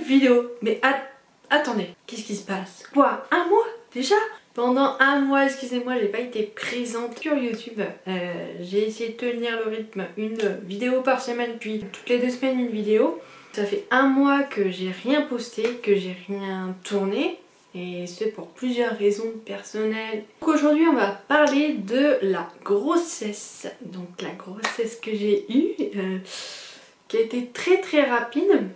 vidéo. Mais attendez, qu'est-ce qui se passe? Quoi? Un mois déjà? Pendant un mois, excusez-moi, j'ai pas été présente sur YouTube. J'ai essayé de tenir le rythme, une vidéo par semaine, puis toutes les 2 semaines une vidéo. Ça fait un mois que j'ai rien posté, que j'ai rien tourné. Et c'est pour plusieurs raisons personnelles. Donc aujourd'hui on va parler de la grossesse. Donc la grossesse que j'ai eue, qui a été très rapide.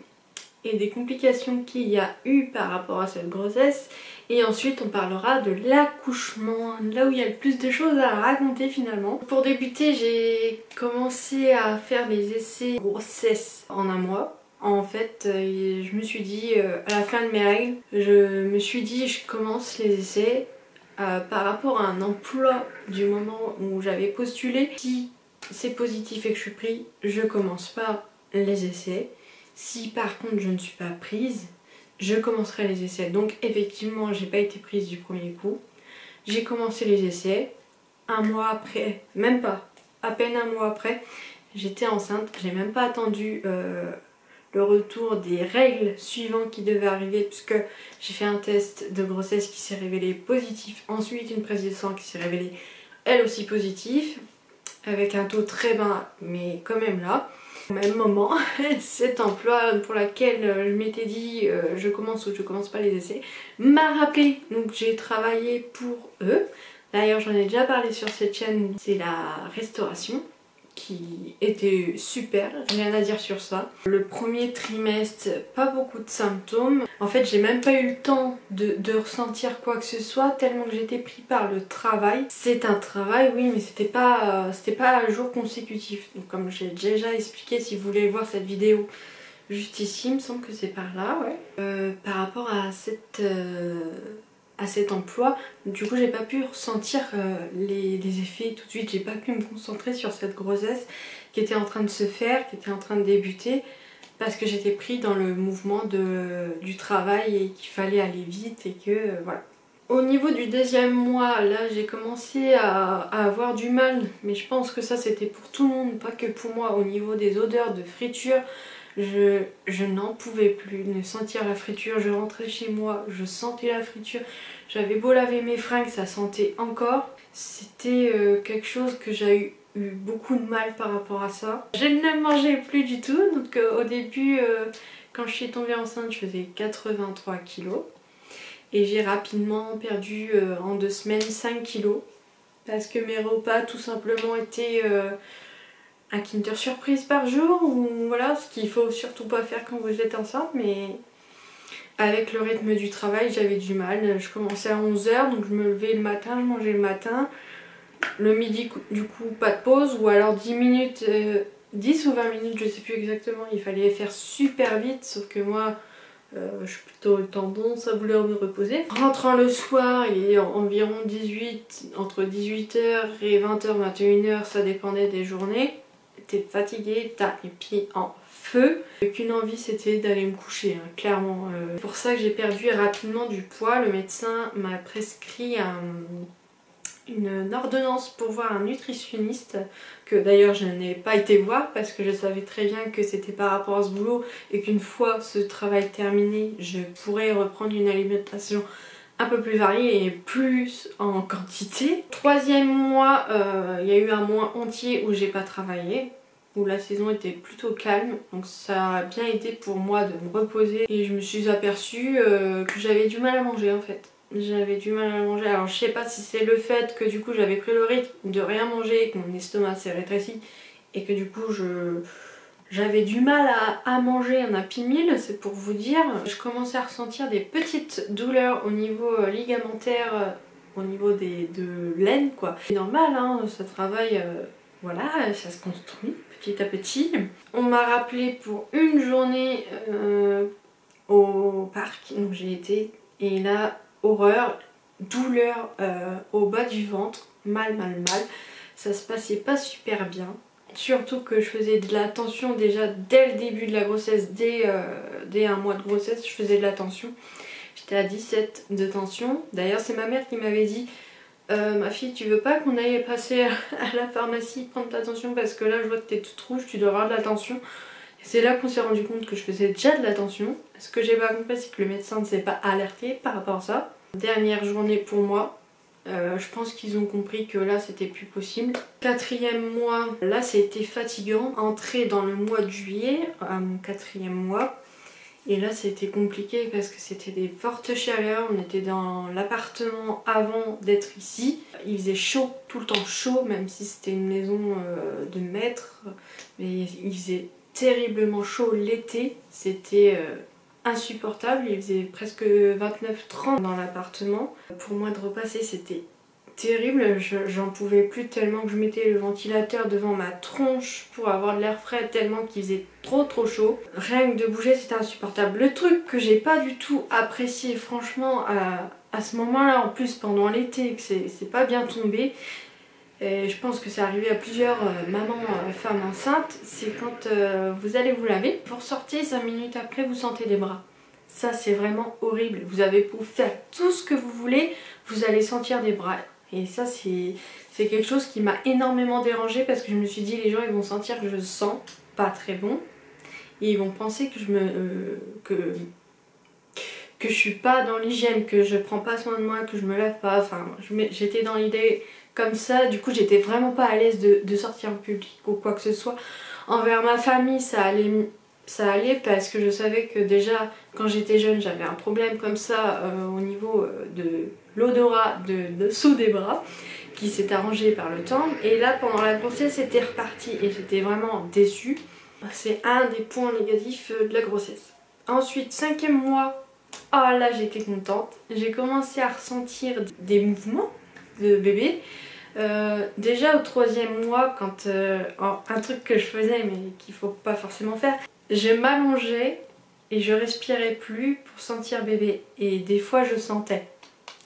Et des complications qu'il y a eu par rapport à cette grossesse. Et ensuite on parlera de l'accouchement, là où il y a le plus de choses à raconter finalement. Pour débuter, j'ai commencé à faire les essais grossesse en un mois. En fait, je me suis dit, à la fin de mes règles, je me suis dit je commence les essais par rapport à un emploi du moment où j'avais postulé. Si c'est positif et que je suis prise, je commence pas les essais. Si par contre je ne suis pas prise, je commencerai les essais. Donc effectivement, j'ai pas été prise du premier coup. J'ai commencé les essais. Un mois après, même pas, à peine un mois après, j'étais enceinte. J'ai même pas attendu le retour des règles suivantes qui devaient arriver, puisque j'ai fait un test de grossesse qui s'est révélé positif. Ensuite une prise de sang qui s'est révélée elle aussi positive, avec un taux très bas, mais quand même là. Au même moment, cet emploi pour lequel je m'étais dit je commence ou je commence pas les essais m'a rappelé, donc j'ai travaillé pour eux. D'ailleurs j'en ai déjà parlé sur cette chaîne, c'est la restauration qui était super, rien à dire sur ça. Le premier trimestre, pas beaucoup de symptômes. En fait, j'ai même pas eu le temps de ressentir quoi que ce soit, tellement que j'étais pris par le travail. C'est un travail, oui, mais c'était pas à jour consécutif. Donc comme j'ai déjà expliqué, si vous voulez voir cette vidéo juste ici, il me semble que c'est par là, ouais. Par rapport à cet emploi, du coup j'ai pas pu ressentir les effets tout de suite, j'ai pas pu me concentrer sur cette grossesse qui était en train de se faire, qui était en train de débuter, parce que j'étais pris dans le mouvement du travail et qu'il fallait aller vite et que voilà. Au niveau du 2e mois, là j'ai commencé à avoir du mal, mais je pense que ça c'était pour tout le monde, pas que pour moi. Au niveau des odeurs de friture, je n'en pouvais plus de sentir la friture. Je rentrais chez moi, je sentais la friture. J'avais beau laver mes fringues, ça sentait encore. C'était quelque chose que j'ai eu beaucoup de mal par rapport à ça. Je ne mangeais plus du tout, donc au début, quand je suis tombée enceinte, je faisais 83 kilos. Et j'ai rapidement perdu en 2 semaines 5 kilos. Parce que mes repas tout simplement étaient un Kinder Surprise par jour, ou voilà, ce qu'il faut surtout pas faire quand vous êtes enceinte, mais avec le rythme du travail j'avais du mal. Je commençais à 11 h, donc je me levais le matin, je mangeais le matin, le midi du coup pas de pause, ou alors 10 minutes, 10 ou 20 minutes, je sais plus exactement, il fallait faire super vite, sauf que moi je suis plutôt tendance à vouloir me reposer. Rentrant le soir, il est environ entre 18 h et 20 h, 21 h, ça dépendait des journées. T'es fatiguée, t'as les pieds en feu. Qu'une envie c'était d'aller me coucher, hein, clairement. C'est pour ça que j'ai perdu rapidement du poids. Le médecin m'a prescrit une ordonnance pour voir un nutritionniste, que d'ailleurs je n'ai pas été voir parce que je savais très bien que c'était par rapport à ce boulot et qu'une fois ce travail terminé, je pourrais reprendre une alimentation un peu plus variée et plus en quantité. 3e mois, il y a eu un mois entier où j'ai pas travaillé, où la saison était plutôt calme, donc ça a bien été pour moi de me reposer, et je me suis aperçue que j'avais du mal à manger en fait. J'avais du mal à manger, alors je sais pas si c'est le fait que du coup j'avais pris le rythme de rien manger, que mon estomac s'est rétréci et que du coup j'avais du mal à manger un Happy Meal, c'est pour vous dire. Je commençais à ressentir des petites douleurs au niveau ligamentaire, au niveau de l'aine quoi. C'est normal, hein, ça travaille, voilà, ça se construit petit à petit. On m'a rappelé pour une journée au parc, donc j'ai été, et là, horreur, douleur au bas du ventre, mal. Ça se passait pas super bien. Surtout que je faisais de la tension déjà dès le début de la grossesse, dès un mois de grossesse, je faisais de la tension. J'étais à 17 de tension. D'ailleurs, c'est ma mère qui m'avait dit ma fille, tu veux pas qu'on aille passer à la pharmacie prendre ta tension, parce que là, je vois que t'es toute rouge, tu dois avoir de la tension. C'est là qu'on s'est rendu compte que je faisais déjà de la tension. Ce que j'ai pas compris, c'est que le médecin ne s'est pas alerté par rapport à ça. Dernière journée pour moi. Je pense qu'ils ont compris que là c'était plus possible. 4e mois, là c'était fatigant. Entrée dans le mois de juillet, à mon 4e mois. Et là c'était compliqué parce que c'était des fortes chaleurs. On était dans l'appartement avant d'être ici. Il faisait chaud, tout le temps chaud, même si c'était une maison de maître. Mais il faisait terriblement chaud l'été. C'était insupportable, il faisait presque 29-30 dans l'appartement. Pour moi de repasser c'était terrible, j'en pouvais plus tellement que je mettais le ventilateur devant ma tronche pour avoir de l'air frais tellement qu'il faisait trop chaud. Rien que de bouger c'était insupportable. Le truc que j'ai pas du tout apprécié franchement à ce moment-là, en plus pendant l'été, que c'est pas bien tombé, et je pense que c'est arrivé à plusieurs mamans, femmes enceintes, c'est quand vous allez vous laver, vous ressortez 5 minutes après vous sentez les bras. Ça c'est vraiment horrible, vous avez beau faire tout ce que vous voulez, vous allez sentir des bras. Et ça c'est quelque chose qui m'a énormément dérangée parce que je me suis dit les gens ils vont sentir que je sens pas très bon et ils vont penser que que je suis pas dans l'hygiène, que je prends pas soin de moi, que je me lave pas, enfin j'étais dans l'idée comme ça, du coup j'étais vraiment pas à l'aise de sortir en public ou quoi que ce soit. Envers ma famille ça allait parce que je savais que déjà quand j'étais jeune j'avais un problème comme ça au niveau de l'odorat dessous des bras qui s'est arrangé par le temps, et là pendant la grossesse c'était reparti et j'étais vraiment déçue. C'est un des points négatifs de la grossesse. Ensuite 5e mois, ah là j'étais contente, j'ai commencé à ressentir des mouvements de bébé. Déjà au 3e mois, quand un truc que je faisais mais qu'il faut pas forcément faire, je m'allongeais et je respirais plus pour sentir bébé, et des fois je sentais,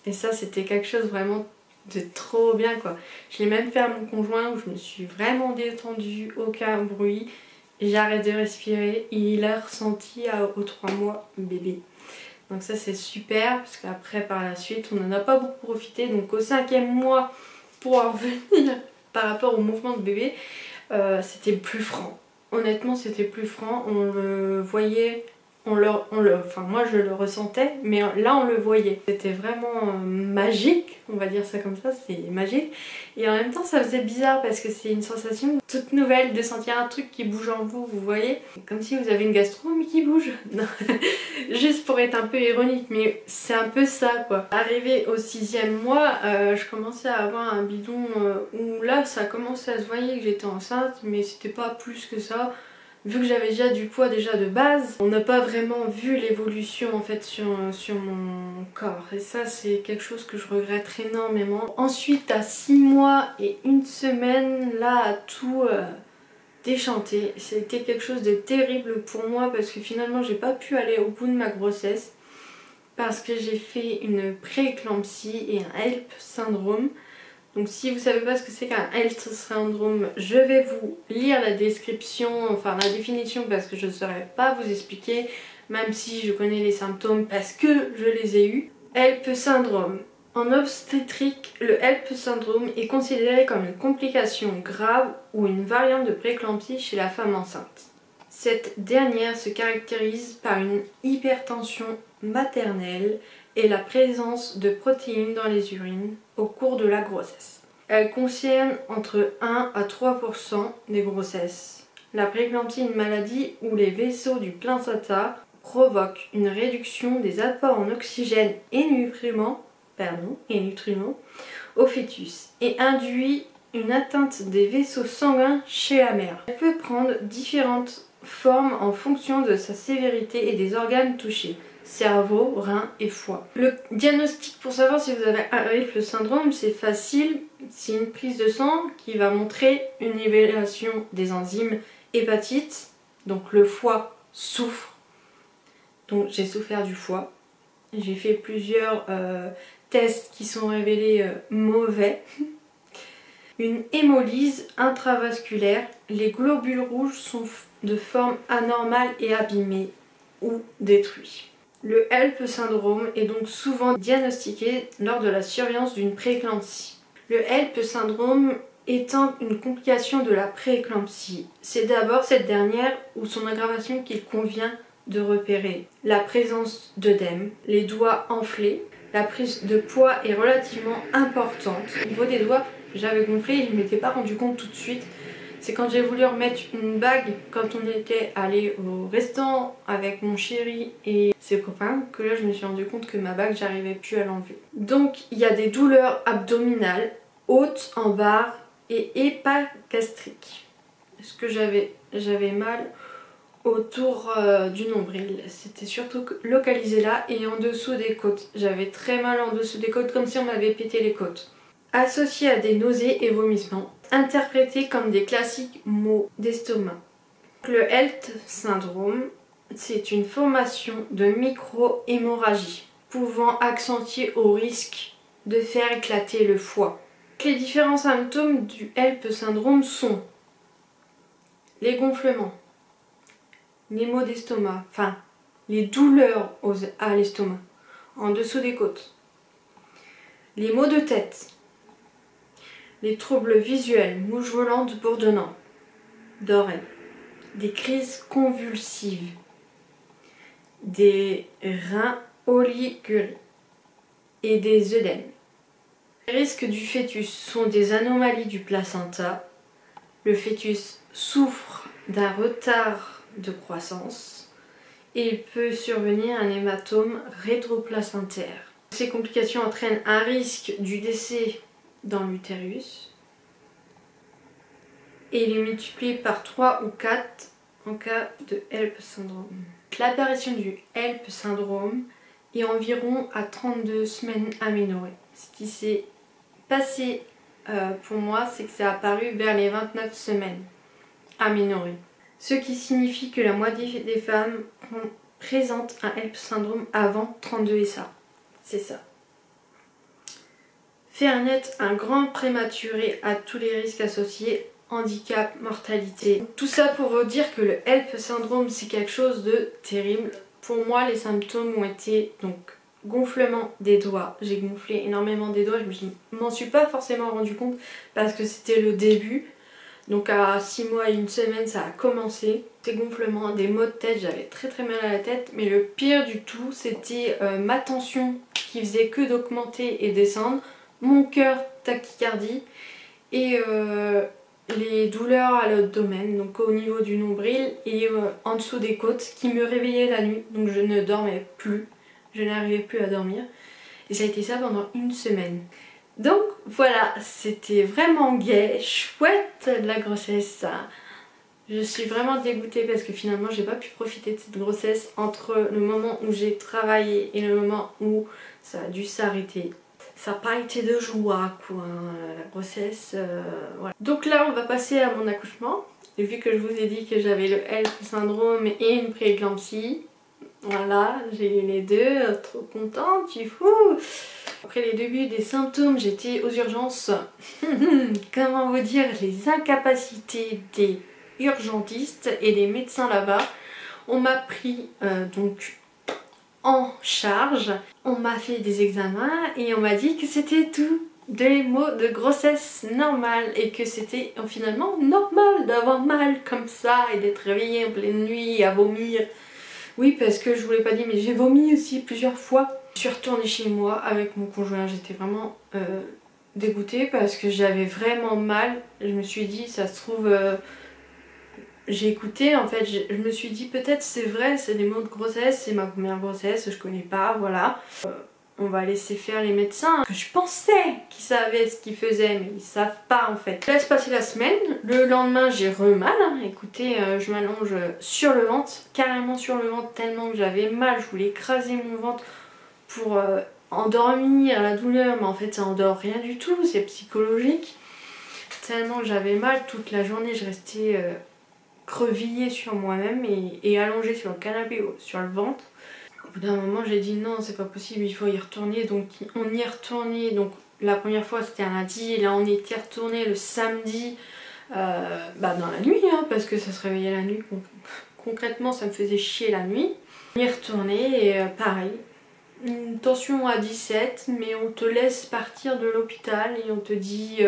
et ça c'était quelque chose vraiment de trop bien quoi. Je l'ai même fait à mon conjoint où je me suis vraiment détendue, aucun bruit, j'arrête de respirer et il a ressenti aux 3 mois bébé. Donc ça c'est super parce qu'après par la suite on n'en a pas beaucoup profité, donc au 5e mois pour en revenir par rapport au mouvement de bébé, c'était plus franc. Honnêtement c'était plus franc, on le voyait, enfin moi je le ressentais, mais là on le voyait. C'était vraiment magique, on va dire ça comme ça, c'est magique. Et en même temps ça faisait bizarre parce que c'est une sensation toute nouvelle de sentir un truc qui bouge en vous, vous voyez. Comme si vous avez une gastro mais qui bouge. Non. Juste pour être un peu ironique, mais c'est un peu ça quoi. Arrivé au 6e mois, je commençais à avoir un bidon où là ça commençait à se voir que j'étais enceinte, mais c'était pas plus que ça. Vu que j'avais déjà du poids déjà de base, on n'a pas vraiment vu l'évolution en fait sur mon corps. Et ça c'est quelque chose que je regrette énormément. Ensuite à 6 mois et 1 semaine, là à tout déchanté. C'était quelque chose de terrible pour moi parce que finalement j'ai pas pu aller au bout de ma grossesse parce que j'ai fait une pré-éclampsie et un HELLP syndrome. Donc si vous savez pas ce que c'est qu'un HELLP syndrome, je vais vous lire la description, enfin la définition parce que je ne saurais pas vous expliquer, même si je connais les symptômes parce que je les ai eus. HELLP syndrome. En obstétrique, le HELLP syndrome est considéré comme une complication grave ou une variante de prééclampsie chez la femme enceinte. Cette dernière se caractérise par une hypertension maternelle et la présence de protéines dans les urines au cours de la grossesse. Elle concerne entre 1 à 3% des grossesses. La prééclampsie est une maladie où les vaisseaux du placenta provoquent une réduction des apports en oxygène et nutriments au fœtus et induit une atteinte des vaisseaux sanguins chez la mère. Elle peut prendre différentes formes en fonction de sa sévérité et des organes touchés, cerveau, rein et foie. Le diagnostic pour savoir si vous avez un HELLP syndrome, c'est facile, c'est une prise de sang qui va montrer une évaluation des enzymes hépatites, donc le foie souffre, donc j'ai souffert du foie. J'ai fait plusieurs tests qui sont révélés mauvais. Une hémolyse intravasculaire, les globules rouges sont de forme anormale et abîmés ou détruits. Le HELLP syndrome est donc souvent diagnostiqué lors de la surveillance d'une prééclampsie. Le HELLP syndrome étant une complication de la prééclampsie. C'est d'abord cette dernière ou son aggravation qu'il convient de repérer. La présence d'œdème, les doigts enflés, la prise de poids est relativement importante. Au niveau des doigts, j'avais gonflé et je ne m'étais pas rendu compte tout de suite. C'est quand j'ai voulu remettre une bague, quand on était allé au restaurant avec mon chéri et ses copains, que là je me suis rendu compte que ma bague, j'arrivais plus à l'enlever. Donc il y a des douleurs abdominales, hautes en barre et épigastriques. Est-ce que j'avais mal autour du nombril? C'était surtout localisé là et en dessous des côtes. J'avais très mal en dessous des côtes, comme si on m'avait pété les côtes. Associé à des nausées et vomissements, interprétés comme des classiques maux d'estomac. Le HELT syndrome, c'est une formation de micro-hémorragie, pouvant accentuer au risque de faire éclater le foie. Les différents symptômes du HELT syndrome sont les gonflements, les maux d'estomac, enfin les douleurs à l'estomac, en dessous des côtes, les maux de tête, les troubles visuels, mouches volantes bourdonnantes, d'oreilles, des crises convulsives, des reins oliguries et des œdèmes. Les risques du fœtus sont des anomalies du placenta. Le fœtus souffre d'un retard de croissance et il peut survenir un hématome rétroplacentaire. Ces complications entraînent un risque du décès dans l'utérus et il est multiplié par 3 ou 4 en cas de HELP syndrome. L'apparition du HELP syndrome est environ à 32 semaines aménorrhée. Ce qui s'est passé pour moi, c'est que ça a apparu vers les 29 semaines aménorrhée. Ce qui signifie que la moitié des femmes présentent un HELP syndrome avant 32 SA. C'est ça. Faire naître un grand prématuré à tous les risques associés, handicap, mortalité. Tout ça pour vous dire que le HELP syndrome c'est quelque chose de terrible. Pour moi les symptômes ont été donc gonflement des doigts. J'ai gonflé énormément des doigts, je m'en suis pas forcément rendu compte parce que c'était le début. Donc à 6 mois et 1 semaine ça a commencé. Ces gonflements, des maux de tête, j'avais très mal à la tête. Mais le pire du tout c'était ma tension qui faisait que d'augmenter et descendre. Mon cœur, tachycardie et les douleurs à l'abdomen, donc au niveau du nombril et en dessous des côtes qui me réveillaient la nuit. Donc je ne dormais plus, je n'arrivais plus à dormir. Et ça a été ça pendant 1 semaine. Donc voilà, c'était vraiment gai, chouette la grossesse. Je suis vraiment dégoûtée parce que finalement j'ai pas pu profiter de cette grossesse entre le moment où j'ai travaillé et le moment où ça a dû s'arrêter. Ça n'a pas été de joie quoi, la grossesse. Voilà. Donc là on va passer à mon accouchement. Et vu que je vous ai dit que j'avais le HELP syndrome et une prééclampsie, voilà, j'ai les deux, trop contente, tu fou. Après les débuts des symptômes, j'étais aux urgences. Comment vous dire, les incapacités des urgentistes et des médecins là-bas. On m'a pris donc en charge, on m'a fait des examens et on m'a dit que c'était tout des maux de grossesse normale et que c'était finalement normal d'avoir mal comme ça et d'être réveillée en pleine nuit et à vomir. Oui, parce que je vous l'ai pas dit mais j'ai vomi aussi plusieurs fois. Je suis retournée chez moi avec mon conjoint, j'étais vraiment dégoûtée parce que j'avais vraiment mal. Je me suis dit ça se trouve... j'ai écouté en fait, je me suis dit peut-être c'est vrai, c'est des maux de grossesse, c'est ma première grossesse, je connais pas, voilà. On va laisser faire les médecins. Je pensais qu'ils savaient ce qu'ils faisaient, mais ils savent pas en fait. Je laisse passer la semaine, le lendemain j'ai mal, hein. Écoutez, je m'allonge sur le ventre, carrément sur le ventre tellement que j'avais mal, je voulais écraser mon ventre pour endormir la douleur, mais en fait ça endort rien du tout, c'est psychologique. Tellement que j'avais mal toute la journée, je restais... crevillée sur moi-même et allongée sur le canapé, sur le ventre. Au bout d'un moment j'ai dit non c'est pas possible, il faut y retourner, donc on y est retourné. Donc la première fois c'était un lundi et là on était retourné le samedi dans la nuit hein, parce que ça se réveillait la nuit, concrètement ça me faisait chier la nuit. On y est retourné et pareil, une tension à 17, mais on te laisse partir de l'hôpital et on te dit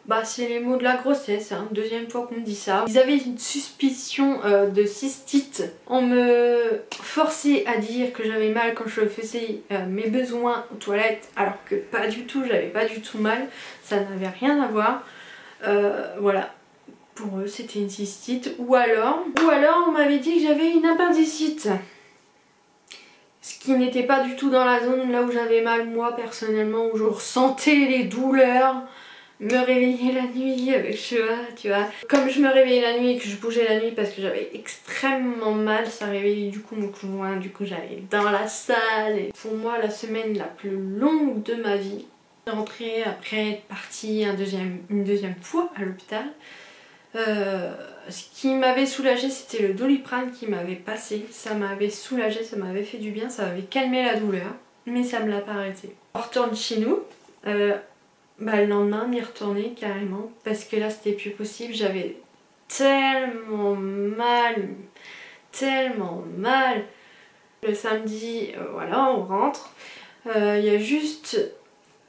bah c'est les mots de la grossesse, hein, deuxième fois qu'on me dit ça. Ils avaient une suspicion de cystite. On me forçait à dire que j'avais mal quand je faisais mes besoins aux toilettes, alors que pas du tout, j'avais pas du tout mal, ça n'avait rien à voir. Voilà, pour eux c'était une cystite, ou alors on m'avait dit que j'avais une appendicite. Ce qui n'était pas du tout dans la zone là où j'avais mal moi personnellement, où je ressentais les douleurs, me réveiller la nuit avec Shua, tu vois. Comme je me réveillais la nuit et que je bougeais la nuit parce que j'avais extrêmement mal, ça réveillait du coup mon conjoint, du coup j'allais dans la salle. Et pour moi la semaine la plus longue de ma vie. Rentrée après être partie une deuxième fois à l'hôpital. Ce qui m'avait soulagée, c'était le Doliprane qui m'avait passé. Ça m'avait soulagée, ça m'avait fait du bien, ça avait calmé la douleur, mais ça me l'a pas arrêté. On retourne chez nous, le lendemain m'y retourner carrément, parce que là c'était plus possible, j'avais tellement mal, tellement mal. Le samedi, voilà, on rentre, il y a juste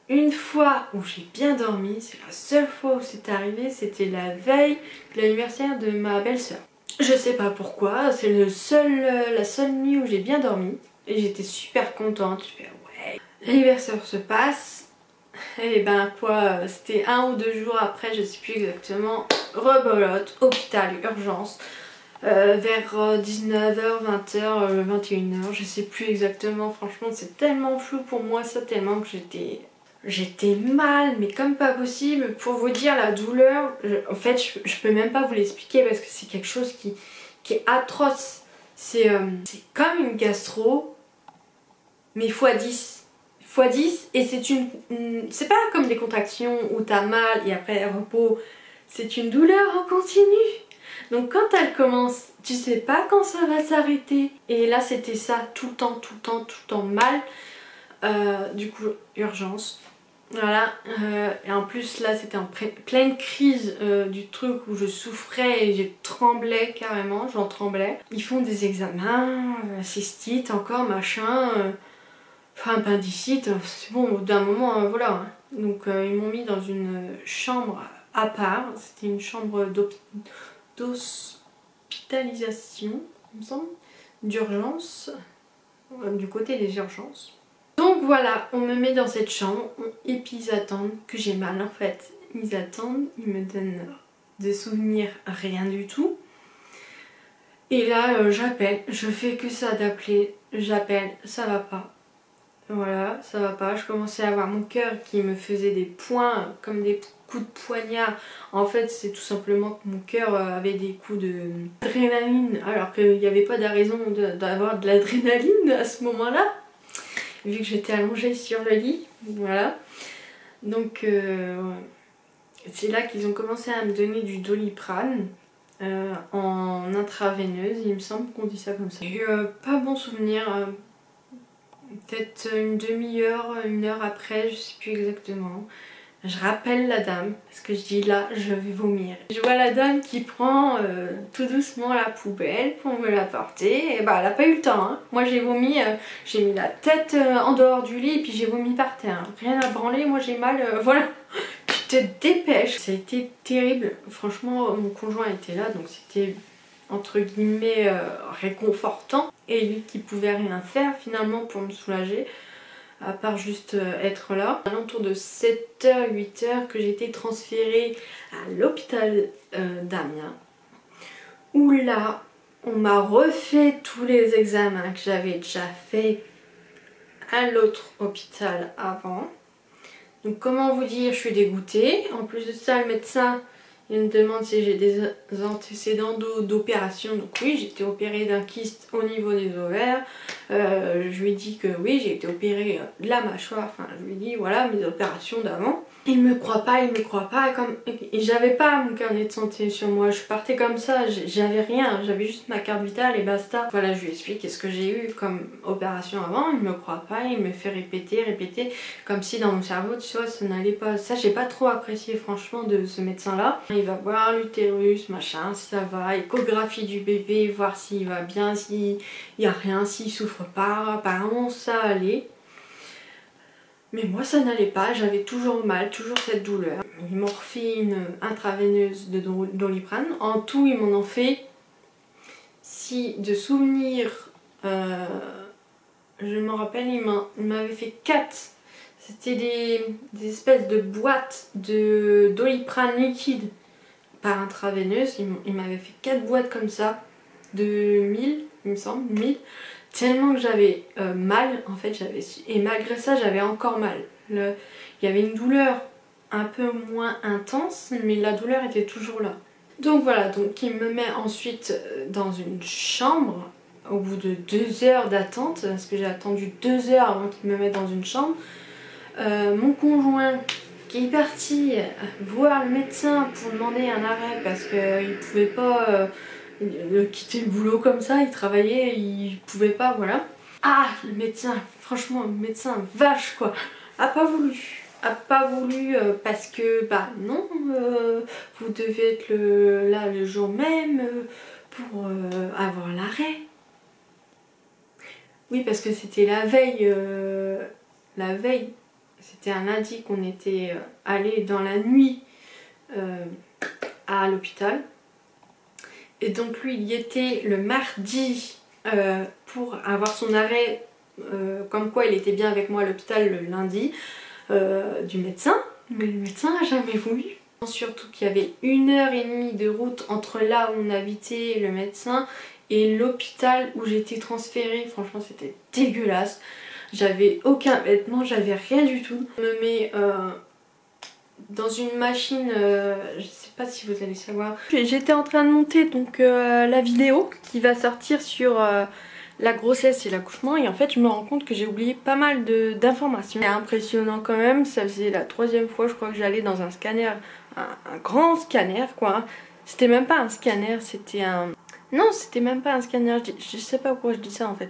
une fois où j'ai bien dormi, c'est la seule fois où c'est arrivé, c'était la veille de l'anniversaire de ma belle-sœur. Je sais pas pourquoi, c'est la seule nuit où j'ai bien dormi et j'étais super contente. Je fais ouais. L'anniversaire se passe, et ben quoi, c'était 1 ou 2 jours après, je sais plus exactement, rebolote, hôpital, urgence. Vers 19h, 20h, 21h, je sais plus exactement, franchement c'est tellement flou pour moi ça, tellement que j'étais mal, mais comme pas possible. Pour vous dire la douleur, en fait je peux même pas vous l'expliquer parce que c'est quelque chose qui est atroce. C'est comme une gastro, mais x10. x10 et c'est pas comme des contractions où t'as mal et après repos, c'est une douleur en continu. Donc quand elle commence, tu sais pas quand ça va s'arrêter. Et là c'était ça, tout le temps, tout le temps, tout le temps mal. Du coup, urgence. Voilà, et en plus là c'était en pleine crise du truc où je souffrais et je tremblais carrément, j'en tremblais. Ils font des examens, cystite, encore machin, enfin appendicite, c'est bon au bout d'un moment, voilà. Hein. Donc ils m'ont mis dans une chambre à part, c'était une chambre d'hospitalisation, il me semble, d'urgence, du côté des urgences. Donc voilà, on me met dans cette chambre et puis ils attendent que j'ai mal en fait. Ils attendent, ils me donnent des souvenirs, rien du tout. Et là j'appelle, je fais que ça d'appeler, j'appelle, ça va pas. Voilà, ça va pas. Je commençais à avoir mon cœur qui me faisait des points comme des coups de poignard. En fait c'est tout simplement que mon cœur avait des coups d'adrénaline alors qu'il n'y avait pas de raison d'avoir de l'adrénaline à ce moment-là. Vu que j'étais allongée sur le lit, voilà. Donc c'est là qu'ils ont commencé à me donner du Doliprane en intraveineuse, il me semble qu'on dit ça comme ça. J'ai eu pas bon souvenir, peut-être une demi-heure, 1 heure après, je sais plus exactement. Je rappelle la dame, parce que je dis là, je vais vomir. Je vois la dame qui prend tout doucement la poubelle pour me la porter. Et bah elle a pas eu le temps. Hein. Moi j'ai vomi, j'ai mis la tête en dehors du lit et puis j'ai vomi par terre. Hein. Rien à branler, moi j'ai mal, voilà. Tu te dépêches. Ça a été terrible. Franchement, mon conjoint était là, donc c'était entre guillemets réconfortant. Et lui qui pouvait rien faire finalement pour me soulager. À part juste être là. À l'entour de 7h, 8h que j'ai été transférée à l'hôpital d'Amiens. Où là, on m'a refait tous les examens que j'avais déjà fait à l'autre hôpital avant. Donc comment vous dire, je suis dégoûtée. En plus de ça, le médecin, il me demande si j'ai des antécédents d'opération. Donc oui, j'ai été opérée d'un kyste au niveau des ovaires. Je lui ai dit que oui, j'ai été opérée de la mâchoire. Enfin, je lui ai dit voilà mes opérations d'avant. Il me croit pas, et j'avais pas mon carnet de santé sur moi, je partais comme ça, j'avais rien, j'avais juste ma carte vitale et basta. Voilà, je lui explique ce que j'ai eu comme opération avant, il me croit pas, il me fait répéter, comme si dans mon cerveau, tu vois, ça n'allait pas. Ça, j'ai pas trop apprécié franchement de ce médecin-là. Il va voir l'utérus, machin, si ça va, échographie du bébé, voir s'il va bien, s'il y a rien, s'il souffre pas, apparemment ça allait. Mais moi ça n'allait pas, j'avais toujours mal, toujours cette douleur. Ils m'ont refait une intraveineuse de Doliprane. En tout ils m'en ont fait, si de souvenirs, je me rappelle, ils m'avaient fait 4. C'était des espèces de boîtes de Doliprane liquide par intraveineuse. Ils m'avaient fait 4 boîtes comme ça, de 1000, il me semble, 1000. Tellement que j'avais mal, en fait, et malgré ça j'avais encore mal. Il y avait une douleur un peu moins intense, mais la douleur était toujours là. Donc voilà, donc il me met ensuite dans une chambre au bout de 2 heures d'attente, parce que j'ai attendu 2 heures avant qu'il me mette dans une chambre. Mon conjoint qui est parti voir le médecin pour demander un arrêt parce qu'il pouvait pas quitter le boulot comme ça, il travaillait, il pouvait pas, voilà. Ah, le médecin, franchement, le médecin vache quoi, a pas voulu parce que bah non, vous devez être là le jour même pour avoir l'arrêt. Oui, parce que c'était la veille, c'était un lundi qu'on était allé dans la nuit à l'hôpital. Et donc lui il y était le mardi pour avoir son arrêt, comme quoi il était bien avec moi à l'hôpital le lundi du médecin. Mais le médecin n'a jamais voulu. Surtout qu'il y avait 1h30 de route entre là où on habitait le médecin et l'hôpital où j'étais transférée. Franchement c'était dégueulasse. J'avais aucun vêtement, j'avais rien du tout. On me met dans une machine, je sais pas si vous allez savoir. J'étais en train de monter donc la vidéo qui va sortir sur la grossesse et l'accouchement, et en fait je me rends compte que j'ai oublié pas mal d'informations. C'est impressionnant quand même, ça faisait la 3e fois je crois que j'allais dans un scanner, un grand scanner quoi. C'était même pas un scanner, c'était un... Non, c'était même pas un scanner, je sais pas pourquoi je dis ça en fait.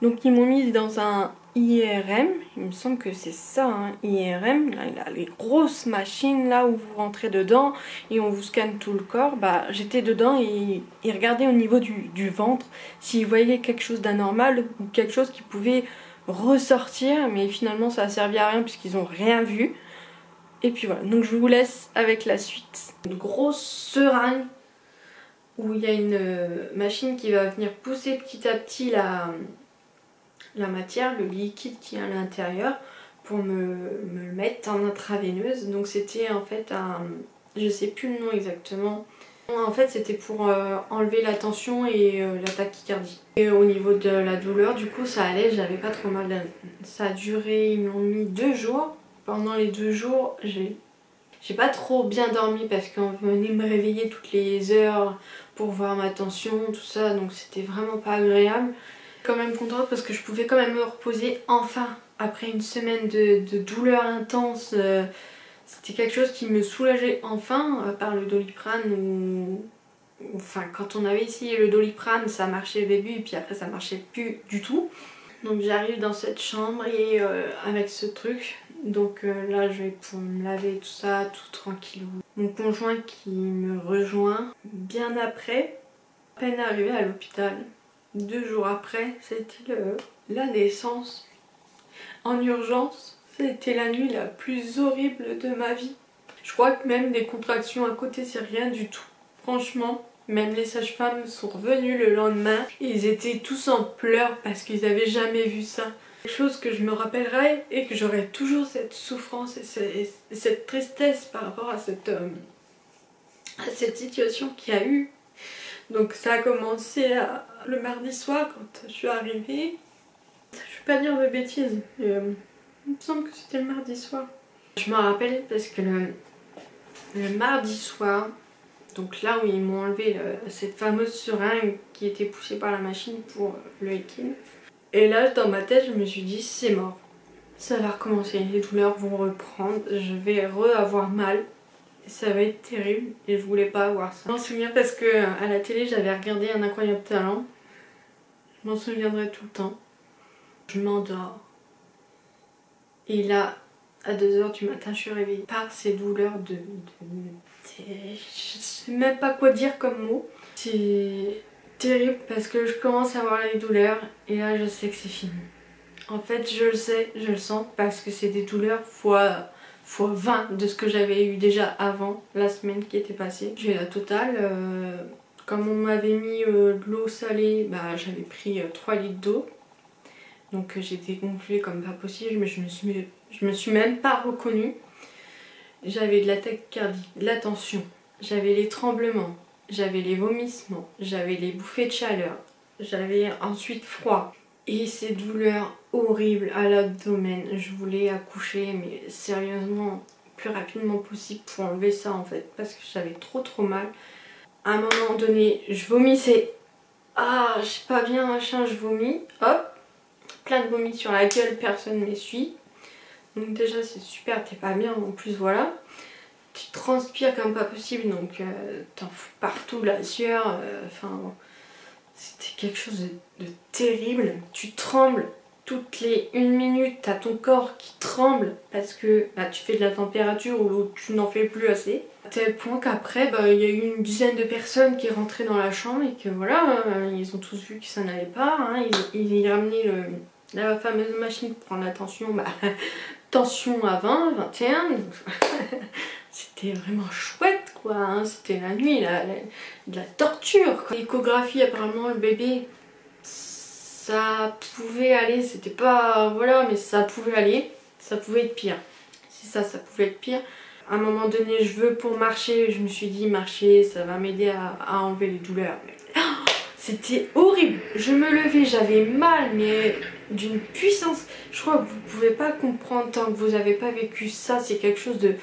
Donc ils m'ont mis dans un IRM, il me semble que c'est ça, hein, IRM, là, il a les grosses machines là où vous rentrez dedans et on vous scanne tout le corps. Bah j'étais dedans et ils regardaient au niveau du ventre s'ils voyaient quelque chose d'anormal ou quelque chose qui pouvait ressortir, mais finalement ça a servi à rien puisqu'ils ont rien vu. Et puis voilà, donc je vous laisse avec la suite. Une grosse seringue où il y a une machine qui va venir pousser petit à petit la matière, le liquide qui est à l'intérieur pour me le mettre en intraveineuse. Donc c'était en fait un... je sais plus le nom exactement. En fait c'était pour enlever la tension et la tachycardie. Et au niveau de la douleur du coup ça allait, j'avais pas trop mal. Ça a duré, ils m'ont mis 2 jours. Pendant les 2 jours j'ai pas trop bien dormi parce qu'on venait me réveiller toutes les heures pour voir ma tension, tout ça, donc c'était vraiment pas agréable. Quand même contente parce que je pouvais quand même me reposer enfin après une semaine de douleur intense. C'était quelque chose qui me soulageait enfin, à part le Doliprane ou... Enfin quand on avait essayé le Doliprane ça marchait au début et puis après ça marchait plus du tout. Donc j'arrive dans cette chambre et avec ce truc, donc là je vais pour me laver tout ça, tout tranquillou. Mon conjoint qui me rejoint bien après, à peine arrivé à l'hôpital. 2 jours après, c'était la naissance en urgence. C'était la nuit la plus horrible de ma vie. Je crois que même des contractions à côté, c'est rien du tout. Franchement, même les sages-femmes sont revenues le lendemain. Ils étaient tous en pleurs parce qu'ils n'avaient jamais vu ça. Quelque chose que je me rappellerai et que j'aurai toujours cette souffrance et cette tristesse par rapport à cette situation qu'il y a eu. Donc ça a commencé le mardi soir quand je suis arrivée. Je vais pas dire de bêtises, mais il me semble que c'était le mardi soir. Je me rappelle parce que le mardi soir, donc là où ils m'ont enlevé cette fameuse seringue qui était poussée par la machine pour le liquide. Et là dans ma tête je me suis dit c'est mort. ça va recommencer, les douleurs vont reprendre, je vais avoir mal. Ça va être terrible et je voulais pas avoir ça. Je m'en souviens parce que à la télé j'avais regardé Un Incroyable Talent. Je m'en souviendrai tout le temps. Je m'endors. Et là, à 2 h du matin, je suis réveillée par ces douleurs je sais même pas quoi dire comme mot. C'est terrible parce que je commence à avoir les douleurs et là je sais que c'est fini. En fait, je le sais, je le sens parce que c'est des douleurs fois 20 de ce que j'avais eu déjà avant la semaine qui était passée. J'ai la totale. Comme on m'avait mis de l'eau salée, bah, j'avais pris 3 litres d'eau. Donc j'étais gonflée comme pas possible, mais je me suis même pas reconnue. J'avais de la tachycardie, de la tension, j'avais les tremblements, j'avais les vomissements, j'avais les bouffées de chaleur, j'avais ensuite froid. Et ces douleurs horribles à l'abdomen, je voulais accoucher, mais sérieusement, le plus rapidement possible pour enlever ça en fait, parce que j'avais trop mal. À un moment donné, je vomissais. Ah, je suis pas bien, machin, je vomis. Hop, plein de vomis sur la gueule, personne ne m'essuie. Donc déjà c'est super, t'es pas bien en plus, voilà. Tu transpires comme pas possible, donc t'en fous partout, la sueur, enfin... C'était quelque chose de terrible. Tu trembles toutes les 1 minute, t'as ton corps qui tremble parce que bah, tu fais de la température ou tu n'en fais plus assez. À tel point qu'après, bah, y a eu une dizaine de personnes qui rentraient dans la chambre et que voilà, ils ont tous vu que ça n'allait pas. Hein. Ils ramenaient la fameuse machine pour prendre la tension, bah, tension à 20, 21. C'était vraiment chouette quoi, hein. C'était la nuit, de la torture. L'échographie, apparemment le bébé, ça pouvait aller, c'était pas... Voilà, mais ça pouvait aller, ça pouvait être pire. C'est ça, ça pouvait être pire. À un moment donné, je veux pour marcher, je me suis dit marcher, ça va m'aider à enlever les douleurs. Mais... C'était horrible, je me levais, j'avais mal, mais d'une puissance. Je crois que vous pouvez pas comprendre tant que vous n'avez pas vécu ça, c'est quelque chose de...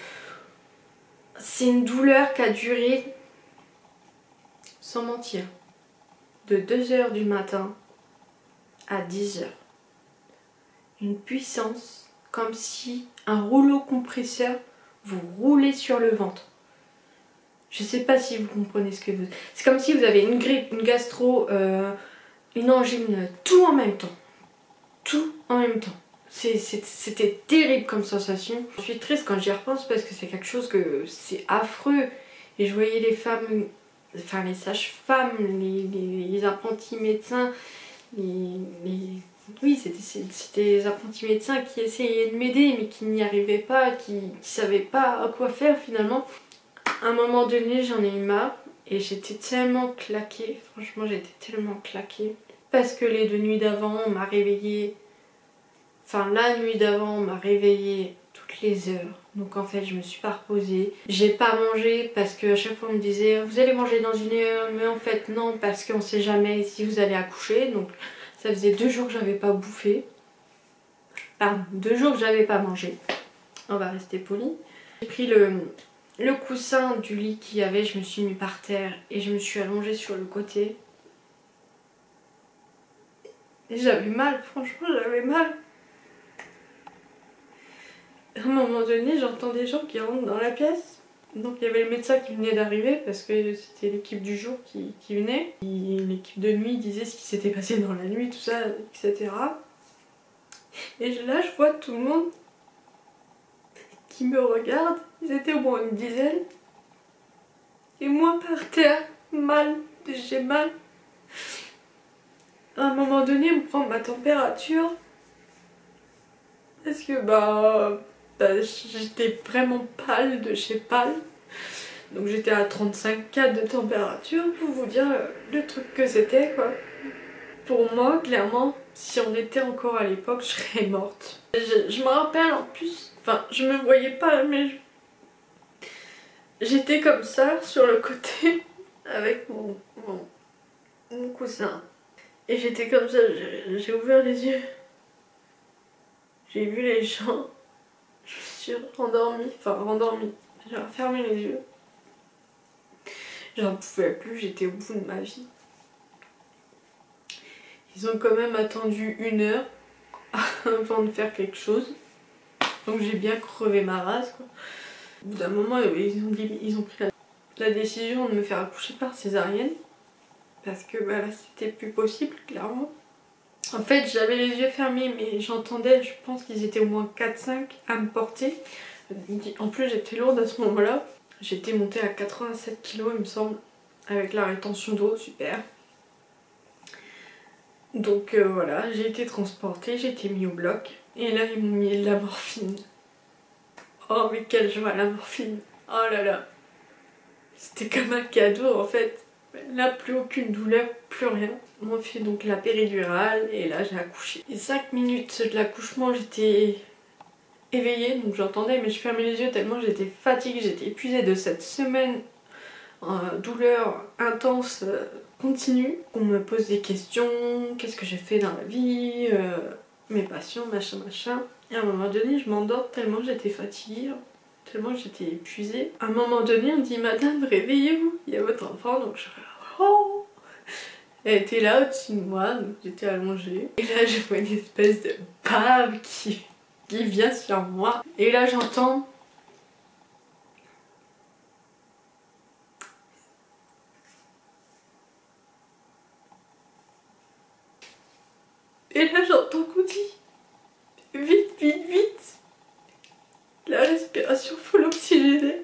C'est une douleur qui a duré, sans mentir, de 2 h du matin à 10 h. Une puissance comme si un rouleau compresseur vous roulait sur le ventre. Je sais pas si vous comprenez ce que vous... C'est comme si vous avez une grippe, une gastro, une angine, tout en même temps. Tout en même temps. C'était terrible comme sensation. Je suis triste quand j'y repense parce que c'est quelque chose que c'est affreux. Et je voyais les femmes, enfin les sages-femmes, les apprentis médecins, oui, c'était les apprentis médecins qui essayaient de m'aider mais qui n'y arrivaient pas, qui savaient pas quoi faire finalement. À un moment donné, j'en ai eu marre et j'étais tellement claquée, franchement j'étais tellement claquée. Parce que les 2 nuits d'avant, on m'a réveillée. Enfin, la nuit d'avant, on m'a réveillée toutes les heures. Donc en fait, je me suis pas reposée. J'ai pas mangé parce qu'à chaque fois, on me disait vous allez manger dans 1 heure. Mais en fait, non, parce qu'on sait jamais si vous allez accoucher. Donc ça faisait 2 jours que j'avais pas bouffé. Pardon, 2 jours que j'avais pas mangé. On va rester poli. J'ai pris le coussin du lit qu'il y avait, je me suis mis par terre et je me suis allongée sur le côté. Et j'avais mal, franchement, j'avais mal. À un moment donné, j'entends des gens qui rentrent dans la pièce. Donc il y avait le médecin qui venait d'arriver parce que c'était l'équipe du jour qui venait. L'équipe de nuit disait ce qui s'était passé dans la nuit, tout ça, etc. Et là, je vois tout le monde qui me regarde. Ils étaient au moins une dizaine. Et moi par terre, mal, j'ai mal. À un moment donné, on prend ma température. Parce que j'étais vraiment pâle de chez pâle. Donc j'étais à 35,4 de température pour vous dire le truc que c'était quoi. Pour moi, clairement, si on était encore à l'époque, je serais morte. Je me rappelle en plus, enfin je me voyais pas mais j'étais comme ça sur le côté avec mon coussin. Et j'étais comme ça, j'ai ouvert les yeux. J'ai vu les gens. Je me suis rendormie, j'ai fermé les yeux. J'en pouvais plus, j'étais au bout de ma vie. Ils ont quand même attendu 1 heure avant de faire quelque chose. Donc j'ai bien crevé ma race quoi. Au bout d'un moment ils ont pris la décision de me faire accoucher par césarienne. Parce que bah, là c'était plus possible clairement. En fait j'avais les yeux fermés mais j'entendais, je pense qu'ils étaient au moins 4-5 à me porter. En plus j'étais lourde à ce moment là. J'étais montée à 87 kg il me semble. Avec la rétention d'eau, super. Donc voilà, j'ai été transportée, j'ai été mis au bloc. Et là ils m'ont mis de la morphine. Oh mais quelle joie la morphine. Oh là là. C'était comme un cadeau en fait. Là plus aucune douleur, plus rien. On m'a fait donc la péridurale et là j'ai accouché. Et 5 minutes de l'accouchement j'étais éveillée donc j'entendais mais je fermais les yeux tellement j'étais fatiguée, j'étais épuisée de cette semaine douleur intense continue. On me pose des questions, qu'est-ce que j'ai fait dans la vie, mes passions, machin machin. Et à un moment donné je m'endors tellement j'étais fatiguée. Tellement j'étais épuisée. À un moment donné, on me dit madame, réveillez-vous, il y a votre enfant. Donc je fais oh. Elle était là au-dessus de moi, donc j'étais allongée. Et là, je vois une espèce de bave qui vient sur moi. Et là, j'entends. Et là, j'entends qu'on dit vite, vite, vite. La respiration, faut l'oxygéner.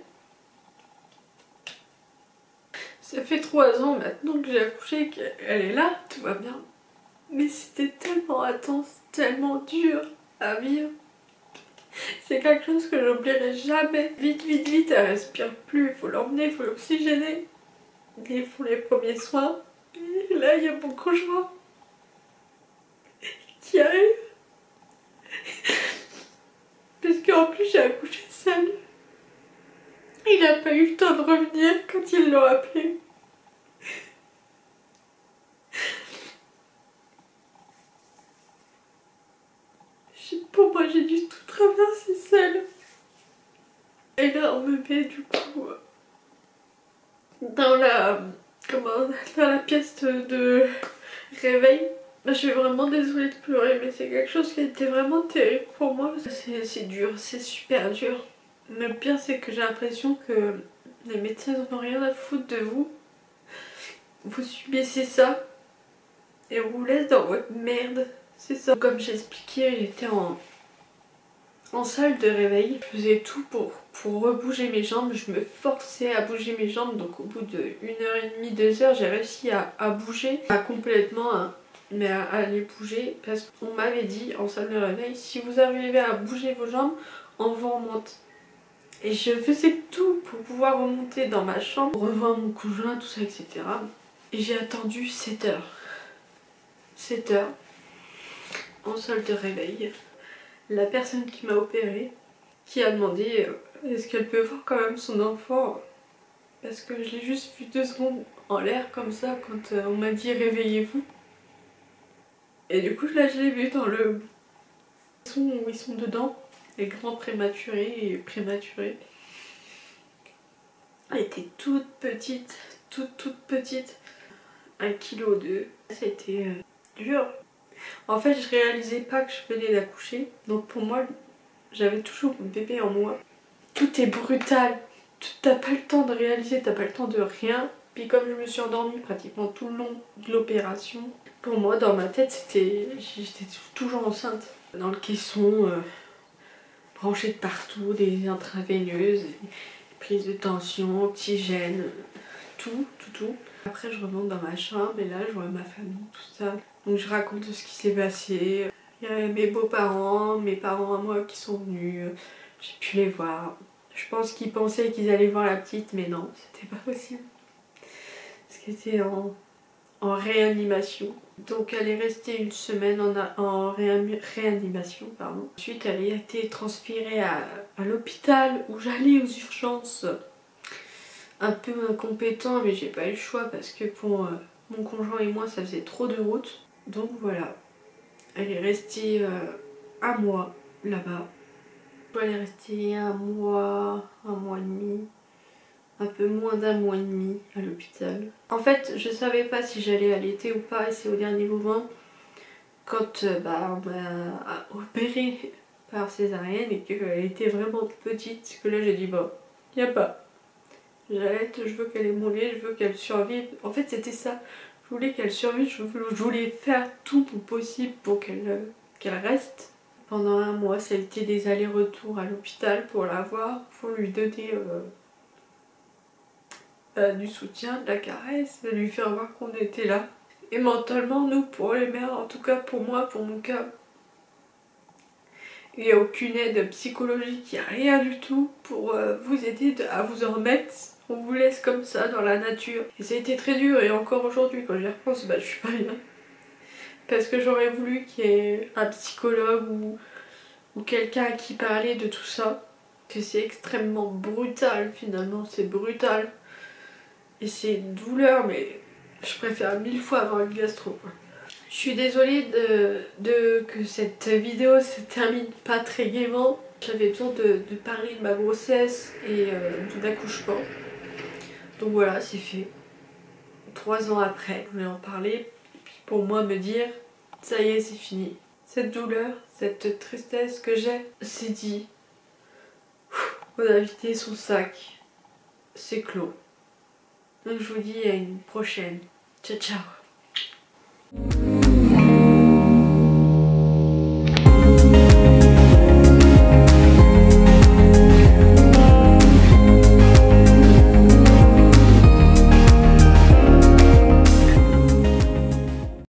Ça fait 3 ans maintenant que j'ai accouché, qu'elle est là, tout va bien. Mais c'était tellement intense, tellement dur à vivre. C'est quelque chose que j'oublierai jamais. Vite, vite, vite, elle respire plus, il faut l'emmener, il faut l'oxygéner. Ils font les premiers soins. Et là, il y a mon conjoint qui arrive. Parce qu'en plus, j'ai accouché seule. Il n'a pas eu le temps de revenir quand ils l'ont appelé. Pour moi, j'ai dû tout traverser seule. Et là, on me met du coup dans la, dans la pièce de réveil. Je suis vraiment désolée de pleurer, mais c'est quelque chose qui a été vraiment terrible pour moi. C'est dur, c'est super dur. Mais le pire, c'est que j'ai l'impression que les médecins n'ont rien à foutre de vous. Vous subissez ça et on vous laisse dans votre merde. C'est ça. Comme j'ai expliqué, j'étais en salle de réveil. Je faisais tout pour rebouger mes jambes. Je me forçais à bouger mes jambes. Donc au bout de 1h30, 2 heures, j'ai réussi à bouger. Pas complètement, hein, mais à les bouger. Parce qu'on m'avait dit en salle de réveil, si vous arrivez à bouger vos jambes, on vous remonte. Et je faisais tout pour pouvoir remonter dans ma chambre, revoir mon conjoint, tout ça, etc. Et j'ai attendu 7 heures. 7 heures en salle de réveil. La personne qui m'a opérée, qui a demandé est-ce qu'elle peut voir quand même son enfant, parce que je l'ai juste vu 2 secondes en l'air comme ça quand on m'a dit réveillez-vous. Et du coup là je l'ai vu dans le où ils sont dedans, les grands prématurés et prématurés. Elle était toute petite, toute petite, 1,2 kg. C'était dur. En fait, je réalisais pas que je venais d'accoucher. Donc pour moi, j'avais toujours mon bébé en moi. Tout est brutal. T'as pas le temps de réaliser, t'as pas le temps de rien. Puis comme je me suis endormie pratiquement tout le long de l'opération, pour moi, dans ma tête, j'étais toujours enceinte. Dans le caisson, branchée de partout, des intraveineuses, des prises de tension, oxygène, tout. Après, je remonte dans ma chambre et là, je vois ma famille, tout ça. Donc je raconte ce qui s'est passé. Il y a mes beaux-parents, mes parents à moi qui sont venus. J'ai pu les voir. Je pense qu'ils pensaient qu'ils allaient voir la petite, mais non, c'était pas possible. Parce qu'elle était en réanimation. Donc elle est restée 1 semaine en réanimation. Pardon. Ensuite, elle a été transférée à l'hôpital où j'allais aux urgences. Un peu incompétent, mais j'ai pas eu le choix parce que pour mon conjoint et moi, ça faisait trop de route. Donc voilà, elle est restée 1 mois là-bas. Elle est restée 1 mois, 1 mois et demi, un peu moins d'1 mois et demi à l'hôpital. En fait, je savais pas si j'allais allaiter ou pas et c'est au dernier moment quand on m'a opérée par césarienne et qu'elle était vraiment petite, que là j'ai dit bon, y a pas. J'arrête, je veux qu'elle ait mon lait, je veux qu'elle survive. En fait c'était ça, je voulais qu'elle survive, je voulais faire tout mon possible pour qu'elle reste. Pendant un mois, ça a été des allers-retours à l'hôpital pour la voir, pour lui donner du soutien, de la caresse, de lui faire voir qu'on était là. Et mentalement, nous, pour les mères, en tout cas pour moi, pour mon cas, il n'y a aucune aide psychologique, il n'y a rien du tout pour vous aider à vous en remettre. On vous laisse comme ça dans la nature. Et ça a été très dur et encore aujourd'hui quand j'y repense, je suis pas bien. Parce que j'aurais voulu qu'il y ait un psychologue ou quelqu'un à qui parler de tout ça. Que c'est extrêmement brutal finalement, c'est brutal. Et c'est une douleur, mais je préfère 1000 fois avoir une gastro, quoi. Je suis désolée que cette vidéo se termine pas très gaiement. J'avais besoin de parler de ma grossesse et de l'accouchement. Donc voilà, c'est fait. 3 ans après, je voulais en parler. Et puis pour moi me dire, ça y est, c'est fini. Cette douleur, cette tristesse que j'ai, c'est dit. On a vidé son sac. C'est clos. Donc je vous dis à une prochaine. Ciao ciao.